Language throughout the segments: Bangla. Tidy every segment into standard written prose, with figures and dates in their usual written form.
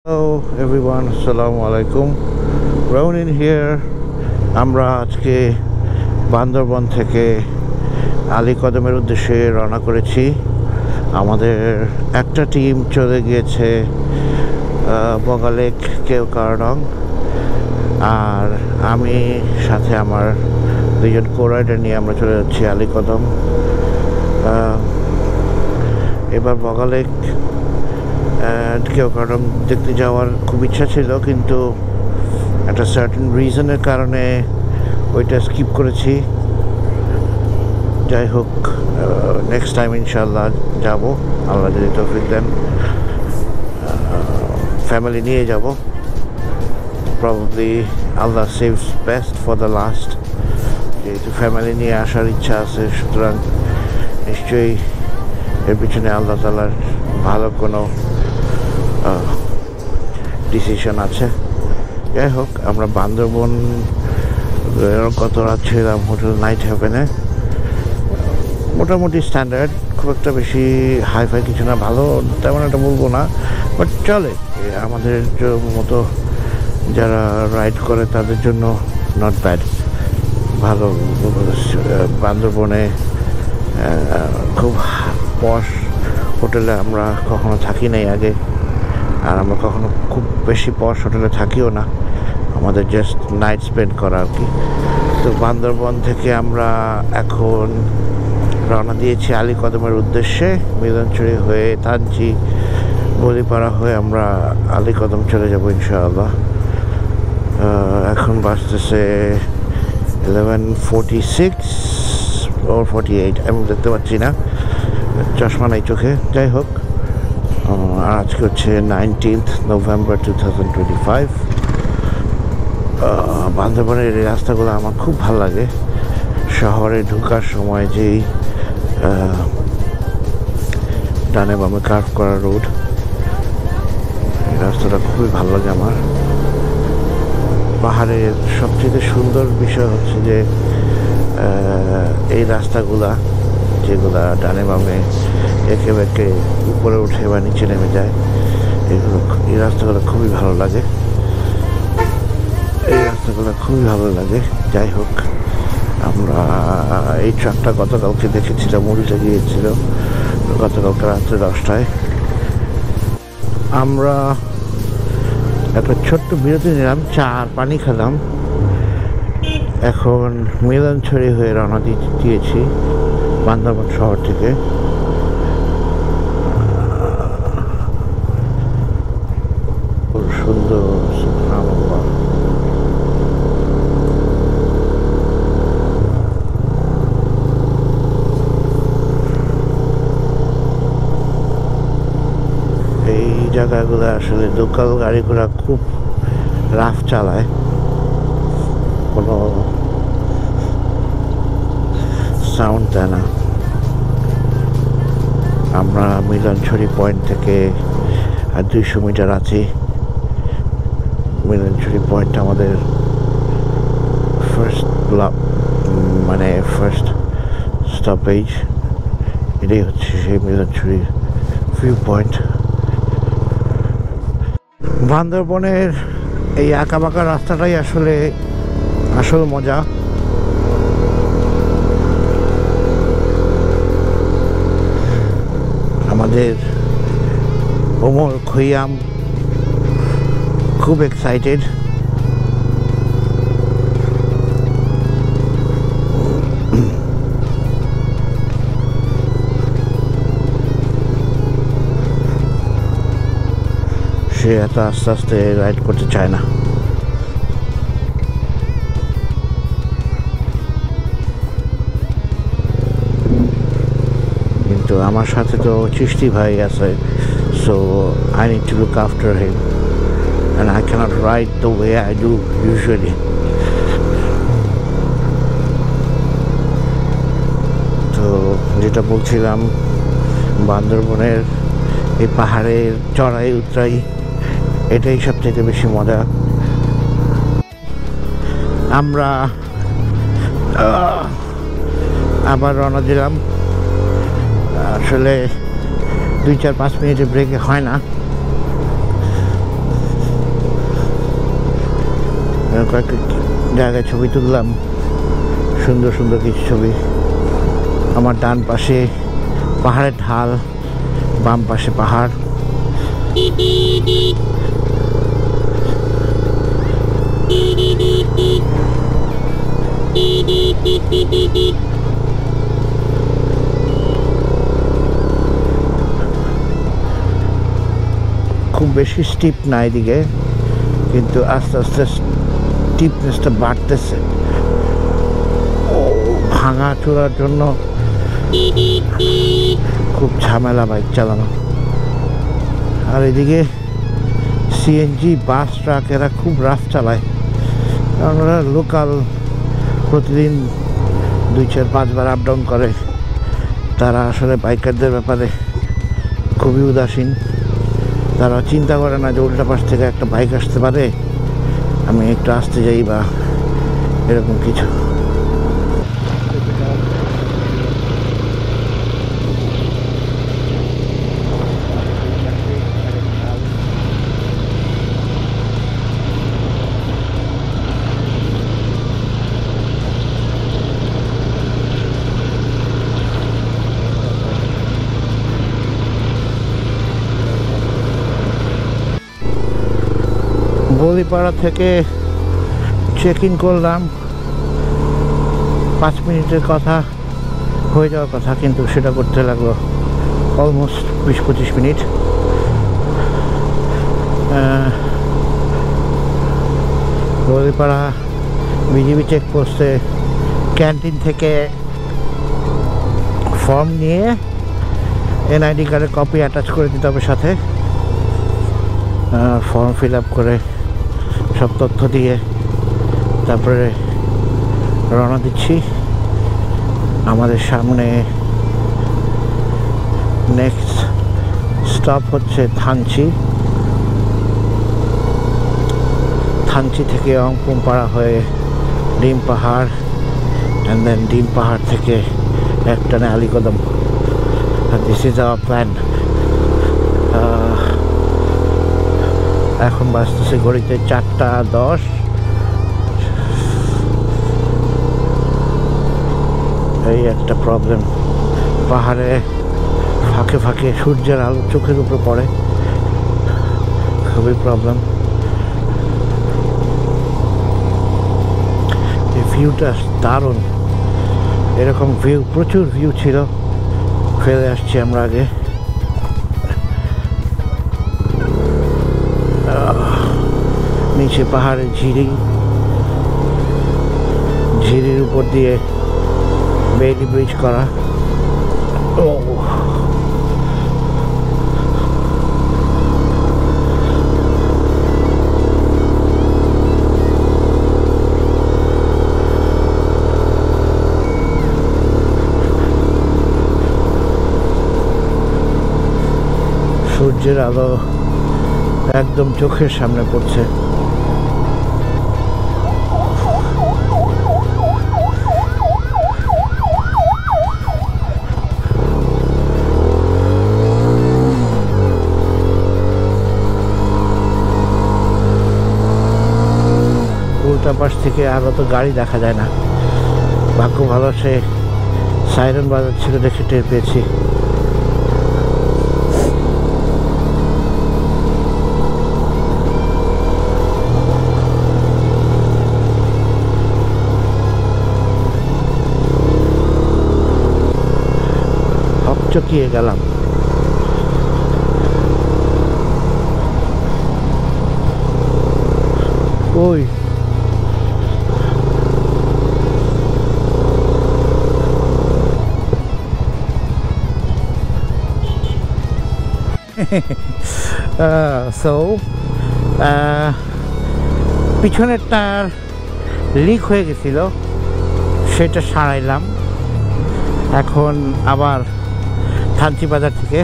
Hello everyone, assalamu alaikum. Ronin here. আমরা আজকে বান্দরবন থেকে আলীকদমের উদ্দেশ্যে রওনা করেছি। আমাদের একটা টিম চলে গিয়েছে বগালেক কেওক্রাডং, আর আমি সাথে আমার দুজন কো-রাইডার নিয়ে আমরা চলে যাচ্ছি আলীকদম। এবার বগালেক কেওক্রাডং দেখতে যাওয়ার খুব ইচ্ছা ছিল, কিন্তু একটা সার্টেন রিজনের কারণে ওইটা স্কিপ করেছি। যাই হোক, নেক্সট টাইম ইনশাল্লাহ যাব, আল্লাহ যদি তৌফিক দেন। ফ্যামিলি নিয়ে যাব, probably Allah saves best for the last. যেহেতু ফ্যামিলি নিয়ে আসার ইচ্ছা আছে, সুতরাং নিশ্চয়ই এর পিছনে আল্লাহ তাআলার ভালো কোনো ডিসিশন আছে। যাই হোক, আমরা বান্দরবন কত রাত ছিলাম হোটেল নাইট হ্যাভেনে। মোটামুটি স্ট্যান্ডার্ড, খুব একটা বেশি হাইফাই কিছু না, ভালো তেমন একটা বলবো না, বাট চলে। আমাদের মতো যারা রাইড করে তাদের জন্য নট ব্যাড, ভালো। বান্দরবনে খুব পশ হোটেলে আমরা কখনো থাকি নাই আগে, আর আমরা কখনো খুব বেশি পশ হোটেলে থাকিও না, আমাদের জাস্ট নাইট স্পেন্ড করা আর কি। তো বান্দরবন থেকে আমরা এখন রওনা দিয়েছি আলীকদমের উদ্দেশ্যে। মিলনচুরি হয়ে থানচি বলিপাড়া হয়ে আমরা আলীকদম চলে যাব ইনশাআল্লাহ। এখন বাজতেছে 11:46 or 48, আমি দেখতে পাচ্ছি না, চশমা নাই চোখে। যাই হোক, আজকে হচ্ছে 19th November 2025। বান্দরবনের এই রাস্তাগুলো আমার খুব ভালো লাগে। শহরে ঢোকার সময় যেই ডানে বামে কার্ভ করা রোড, এই রাস্তাটা খুবই ভালো লাগে আমার। পাহাড়ের সবচেয়ে সুন্দর বিষয় হচ্ছে যে এই রাস্তাগুলা যেগুলা ডানে বামে একে বেঁকে উপরে উঠে বা নিচে নেমে যায়, এই রাস্তাগুলো খুবই ভালো লাগে, এই রাস্তাগুলো খুবই ভালো লাগে। যাই হোক, আমরা এই ট্রাকটা গতকালকে দেখেছিলাম, উল্টে গিয়েছিল গতকালকে রাত্রে 10টায়। আমরা একটা ছোট্ট বিরতি নিলাম, চা আর পানি খেলাম। এখন মিলনছড়ি হয়ে রওনা দিয়েছি বান্দরবন শহর থেকে। খুব সুন্দর, সুবহানাল্লাহ। এই জায়গাগুলো আসলে লোকাল গাড়িগুলো খুব রাফ চালায়, কোনো সাউন্ড দেয় না। আমরা মিলনছড়ি পয়েন্ট থেকে আর 200 মিটার আছি। মিলনছড়ি পয়েন্ট আমাদের ফার্স্ট স্টপেজ। এটাই হচ্ছে সেই মিলনছড়ির ভিউ পয়েন্ট। বান্দরবনের এই আঁকাবাঁকা রাস্তাটাই আসলে আসল মজা। আমাদের ওমর খৈয়াম খুব এক্সাইটেড। সে এত আস্তে আস্তে রাইড করতে চায় না। কিন্তু আমার সাথে তো চিশতি ভাই আছে, so I need to look after him and I cannot ride the way I do usually. তো যেটা বলছিলাম, বান্দরবনের এই পাহাড়ের চড়াই উতরাই এটাই সবচেয়ে বেশি মজা। আমরা আবার রওনা দিলাম। আসলে 2-4-5 মিনিটের ব্রেকে হয় না, কয়েকটা জায়গায় ছবি তুললাম, সুন্দর সুন্দর কিছু ছবি। আমার ডান পাশে পাহাড়ের ঢাল, বাম পাশে পাহাড়। খুব বেশি স্টিপ না এদিকে, কিন্তু আস্তে আস্তে স্টিপনেসটা বাড়তেছে। ভাঙা চোরার জন্য খুব ঝামেলা বাইক চালানো। আর এদিকে সিএনজি, বাস, ট্রাক এরা খুব রাফ চালায়, কারণ ওরা লোকাল, প্রতিদিন 2-4-5 বার আপ ডাউন করে। তারা আসলে বাইকারদের ব্যাপারে খুবই উদাসীন। তারা চিন্তা করে না যে উল্টা পাশ থেকে একটা বাইক আসতে পারে, আমি একটু আসতে যাই বা এরকম কিছু। বলিপাড়া থেকে চেক ইন করলাম, 5 মিনিটের কথা, হয়ে যাওয়ার কথা, কিন্তু সেটা করতে লাগলো অলমোস্ট 20-25 মিনিট। বলিপাড়া বিজিবি চেকপোস্টে ক্যান্টিন থেকে ফর্ম নিয়ে এনআইডি কার্ডের কপি অ্যাটাচ করে দিতে হবে সাথে। ফর্ম ফিল আপ করে সব তথ্য দিয়ে তারপরে রওনা দিচ্ছি। আমাদের সামনে নেক্সট স্টপ হচ্ছে থানচি। থানচি থেকে অংপুম পাড়া হয়ে ডিম পাহাড়, অ্যান্ড দেন ডিম পাহাড় থেকে একটানে Alikadam. This is our plan. এখন বাজতেছে ঘড়িতে 4:10। এই একটা প্রবলেম, পাহাড়ে ফাঁকে ফাঁকে সূর্যের আলো চোখের উপরে পড়ে, খুবই প্রবলেম। এই ভিউটা দারুণ, এরকম ভিউ, প্রচুর ভিউ ছিল, ফেলে আসছি আমরা আগে। নিচে পাহাড়ের ঝিরি, ঝিরির উপর দিয়ে বেইলি ব্রিজ করা। সূর্যের আলো একদম চোখের সামনে পড়ছে। উল্টা পাশ থেকে আরো তো গাড়ি দেখা যায় না, ভাগ্য ভালো সে সাইরেন বাজাচ্ছিল দেখে টের পেয়েছি। চকিয়ে গেলাম। ওই পিছনের টায়ার লিক হয়ে গেছিল, সেটা সারাইলাম। এখন আবার থানচি বাজার থেকে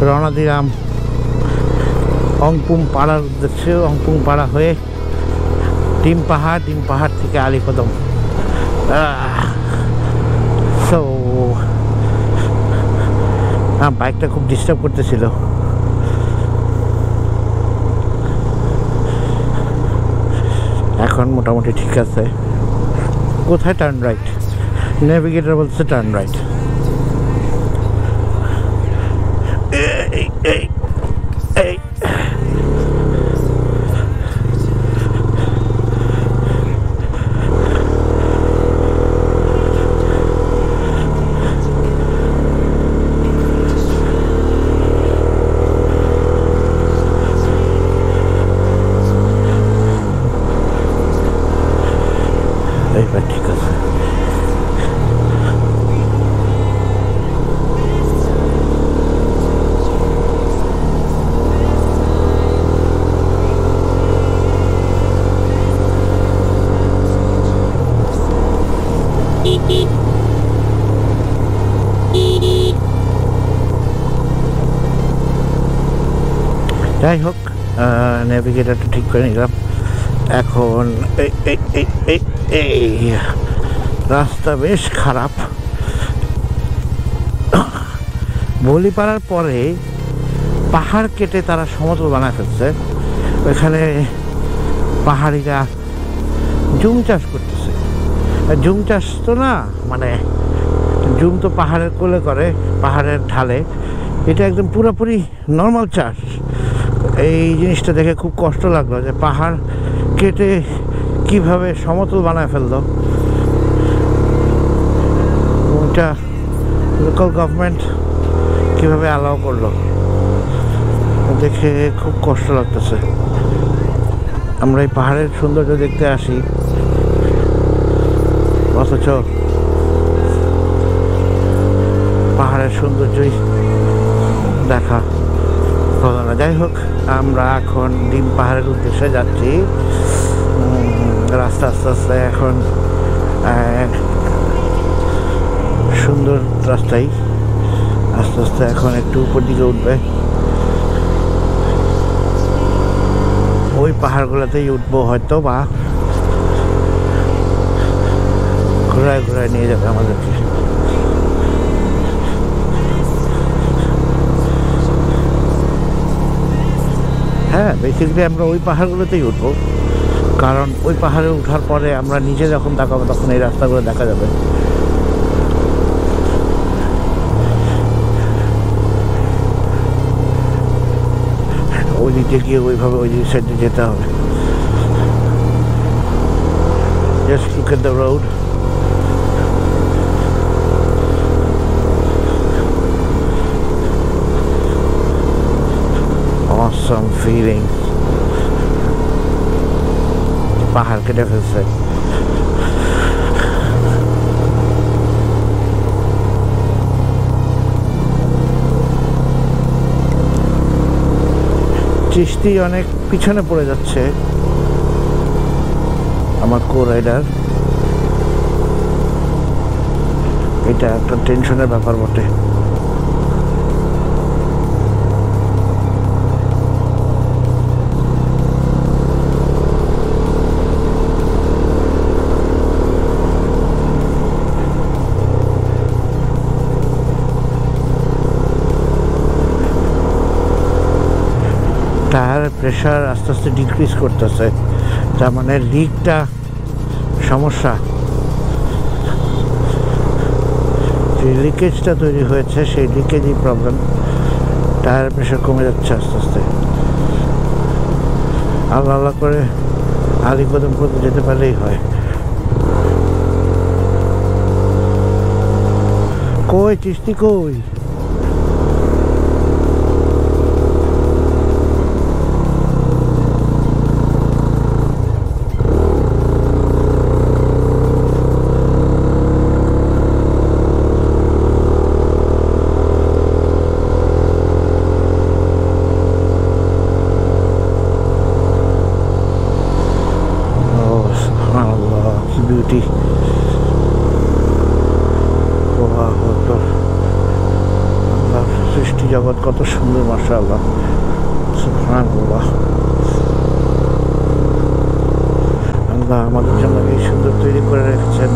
রওনা দিলাম অংপুম পাড়ার উদ্দেশ্যে। অংপুম পাড়া হয়ে ডিম পাহাড়, ডিম পাহাড় থেকে আলীকদম। সো বাইকটা খুব ডিস্টার্ব করতেছিল। এখন মোটামুটি ঠিক আছে। কোথায় টার্ন রাইট? নেভিগেটর বলছে টার্ন রাইট। এই এই এই এইবার ঠিক আছে। যাই হোক, নেভিগেটরটা ঠিক করে নিলাম। এখন এই রাস্তা বেশ খারাপ। বলিপাড়ার পরে পাহাড় কেটে তারা সমতল বানায় ফেলছে। ওইখানে পাহাড়িরা জুম চাষ করতেছে। জুম চাষ তো না, মানে জুম তো পাহাড়ের কোলে করে, পাহাড়ের ঢালে। এটা একদম পুরোপুরি নর্মাল চাষ। এই জিনিসটা দেখে খুব কষ্ট লাগলো যে পাহাড় কেটে কিভাবে সমতল বানায় ফেললো। ওইটা লোকাল গভর্নমেন্ট কিভাবে অ্যালাউ করলো দেখে খুব কষ্ট লাগতেছে। আমরা এই পাহাড়ের সৌন্দর্য দেখতে আসি, অথচ পাহাড়ের সৌন্দর্যই দেখা হলো না। যাই হোক, আমরা এখন ডিম পাহাড়ের উদ্দেশ্যে যাচ্ছি। রাস্তা আস্তে আস্তে এখন সুন্দর রাস্তায় আস্তে আস্তে এখন একটু উপর দিকে উঠবে। ওই পাহাড়গুলোতেই উঠবো হয়তো, বা ঘোরায় ঘোরায় নিয়ে যাবে আমাদেরকে। হ্যাঁ, বেসিক্যালি আমরা ওই পাহাড়গুলোতেই উঠবো, কারণ ওই পাহাড়ে ওঠার পরে আমরা নিচে যখন তাকাবো তখন এই রাস্তাগুলো দেখা যাবে। ওই দিকে গিয়ে ওইভাবে ওই দিক সাইডে যেতে হবে। Just look at the road. Awesome feeling. পাহাড় কেটে ফেলছে। চিশতি অনেক পিছনে পড়ে যাচ্ছে আমার কো রাইডার। এটা একটা টেনশনের ব্যাপার বটে। টায়ার প্রেশার আস্তে আস্তে ডিক্রিজ করতেছে, তার মানে লিকটা সমস্যা। যে লিকেজটা তৈরি হয়েছে সেই লিকেজই প্রবলেম। টায়ার প্রেশার কমে যাচ্ছে আস্তে আস্তে। আল্লাহ আল্লাহ করে আলীকদম পর্যন্ত যেতে পারলেই হয়। কই চিশতি কই? বিউটি, সৃষ্টি জগৎ কত সুন্দর, মাশাআল্লাহ, সুবহানাল্লাহ। আল্লাহ আমাদের জন্য এই সুন্দর তৈরি করে রেখেছেন।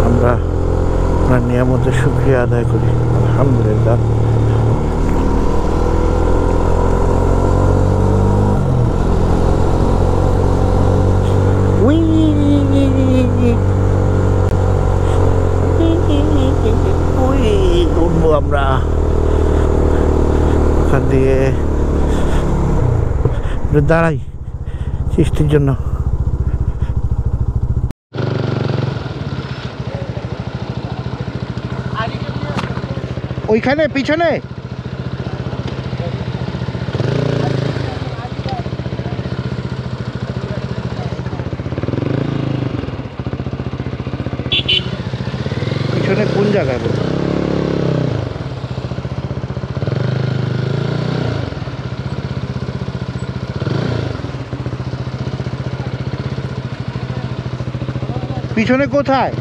আমরা আপনার নিয়ামতের শুকরিয়া আদায় করি, আলহামদুলিল্লাহ। একটু দাঁড়াই সৃষ্টির জন্য। ওইখানে পিছনে পিছনে কোন জায়গায় বলবো? পিছনে কোথায়?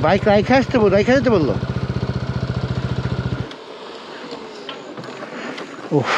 বাইক রাইখে আসতে যেতে বললো। উফ